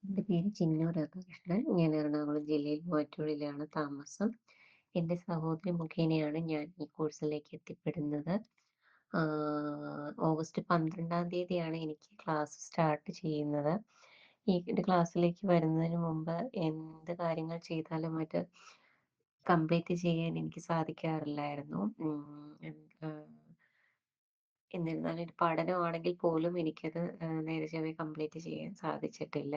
എൻ്റെ പേര് ചിന്നു രാധാകൃഷ്ണൻ. ഞാൻ എറണാകുളം ജില്ലയിൽ മൂവാറ്റുപുഴയിലാണ് താമസം. എൻ്റെ സഹോദരി മുഖേനയാണ് ഞാൻ ഈ കോഴ്സിലേക്ക് എത്തിപ്പെടുന്നത്. ഓഗസ്റ്റ് 12-ാം തീയതിയാണ് എനിക്ക് ക്ലാസ് സ്റ്റാർട്ട് ചെയ്യുന്നത്. ഈ ക്ലാസ്സിലേക്ക് വരുന്നതിന് മുമ്പ് എന്ത് കാര്യങ്ങൾ ചെയ്താലും അത് കംപ്ലീറ്റ് ചെയ്യാൻ എനിക്ക് സാധിക്കാറില്ലായിരുന്നു. എന്നിരുന്നാലും ഒരു പഠനമാണെങ്കിൽ പോലും എനിക്കത് നേരെ ചൊവ്വേ കംപ്ലീറ്റ് ചെയ്യാൻ സാധിച്ചിട്ടില്ല.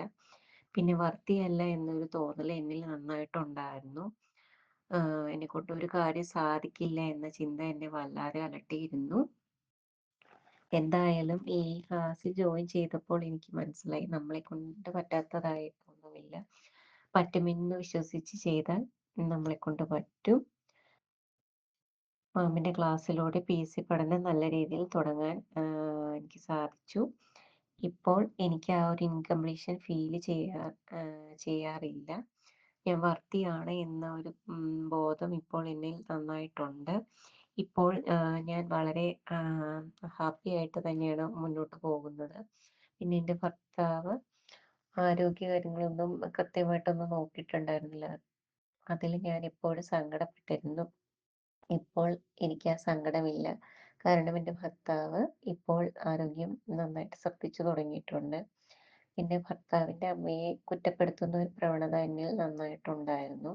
പിന്നെ വർത്തിയല്ല എന്നൊരു തോന്നൽ എന്നിൽ നന്നായിട്ടുണ്ടായിരുന്നു. എന്നെക്കൊണ്ട് ഒരു കാര്യം സാധിക്കില്ല എന്ന ചിന്ത എന്നെ വല്ലാതെ അലട്ടിയിരുന്നു. എന്തായാലും ഈ ക്ലാസ്സിൽ ജോയിൻ ചെയ്തപ്പോൾ എനിക്ക് മനസ്സിലായി നമ്മളെക്കൊണ്ട് പറ്റാത്തതായിട്ടൊന്നുമില്ല. പറ്റുമെന്ന് വിശ്വസിച്ച് ചെയ്താൽ നമ്മളെക്കൊണ്ട് പറ്റും. മാമിൻ്റെ ക്ലാസ്സിലൂടെ PSC പഠനം നല്ല രീതിയിൽ തുടങ്ങാൻ എനിക്ക് സാധിച്ചു. ഇപ്പോൾ എനിക്ക് ആ ഒരു ഇൻകംപ്ലീഷൻ ഫീൽ ചെയ്യാറില്ല. ഞാൻ വർത്തിയാണ് എന്ന ഒരു ബോധം ഇപ്പോൾ എന്നിൽ നന്നായിട്ടുണ്ട്. ഇപ്പോൾ ഞാൻ വളരെ ഹാപ്പി ആയിട്ട് തന്നെയാണ് മുന്നോട്ട് പോകുന്നത്. പിന്നെ എൻ്റെ ഭർത്താവ് ആരോഗ്യകാര്യങ്ങളൊന്നും കൃത്യമായിട്ടൊന്നും നോക്കിയിട്ടുണ്ടായിരുന്നില്ല. അതിൽ ഞാൻ എപ്പോഴും സങ്കടപ്പെട്ടിരുന്നു. ഇപ്പോൾ എനിക്ക് ആ സങ്കടമില്ല. കാരണം എൻ്റെ ഭർത്താവ് ഇപ്പോൾ ആരോഗ്യം നന്നായിട്ട് ശ്രദ്ധിച്ചു തുടങ്ങിയിട്ടുണ്ട്. പിന്നെ ഭർത്താവിൻ്റെ അമ്മയെ കുറ്റപ്പെടുത്തുന്ന ഒരു പ്രവണത എന്നിൽ നന്നായിട്ടുണ്ടായിരുന്നു.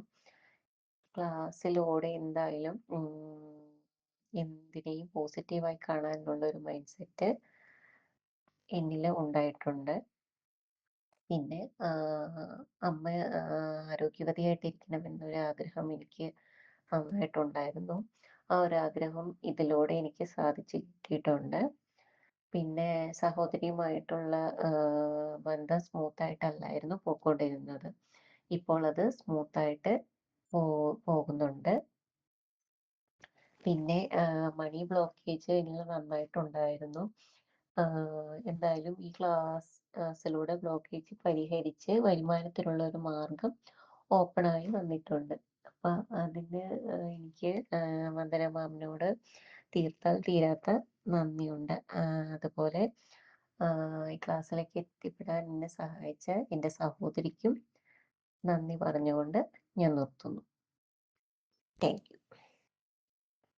ക്ലാസ്സിലൂടെ എന്തായാലും എന്തിനേയും പോസിറ്റീവായി കാണാനുള്ള ഒരു മൈൻഡ് സെറ്റ് എന്നിൽ ഉണ്ടായിട്ടുണ്ട്. പിന്നെ അമ്മ ആരോഗ്യവതിയായിട്ടിരിക്കണമെന്നൊരാഗ്രഹം എനിക്ക് നന്നായിട്ടുണ്ടായിരുന്നു. ആ ഒരാഗ്രഹം ഇതിലൂടെ എനിക്ക് സാധിച്ച് കിട്ടിയിട്ടുണ്ട്. പിന്നെ സഹോദരിയുമായിട്ടുള്ള ബന്ധം സ്മൂത്തായിട്ടല്ലായിരുന്നു പോയിക്കൊണ്ടിരുന്നത്. ഇപ്പോൾ അത് സ്മൂത്തായിട്ട് പോകുന്നുണ്ട്. പിന്നെ മണി ബ്ലോക്കേജ് എന്നിൽ നന്നായിട്ടുണ്ടായിരുന്നു. എന്തായാലും ഈ ക്ലാസ്സിലൂടെ ബ്ലോക്കേജ് പരിഹരിച്ച് വരുമാനത്തിനുള്ള ഒരു മാർഗം ഓപ്പണായി വന്നിട്ടുണ്ട്. അപ്പം അതിന് എനിക്ക് വന്ദന മാമിനോട് തീർത്താൽ തീരാത്ത നന്ദിയുണ്ട്. അതുപോലെ ഈ ക്ലാസ്സിലേക്ക് എത്തിപ്പെടാൻ എന്നെ സഹായിച്ച എൻ്റെ സഹോദരിക്കും നന്ദി പറഞ്ഞുകൊണ്ട് ഞാൻ നിർത്തുന്നു. Thank you.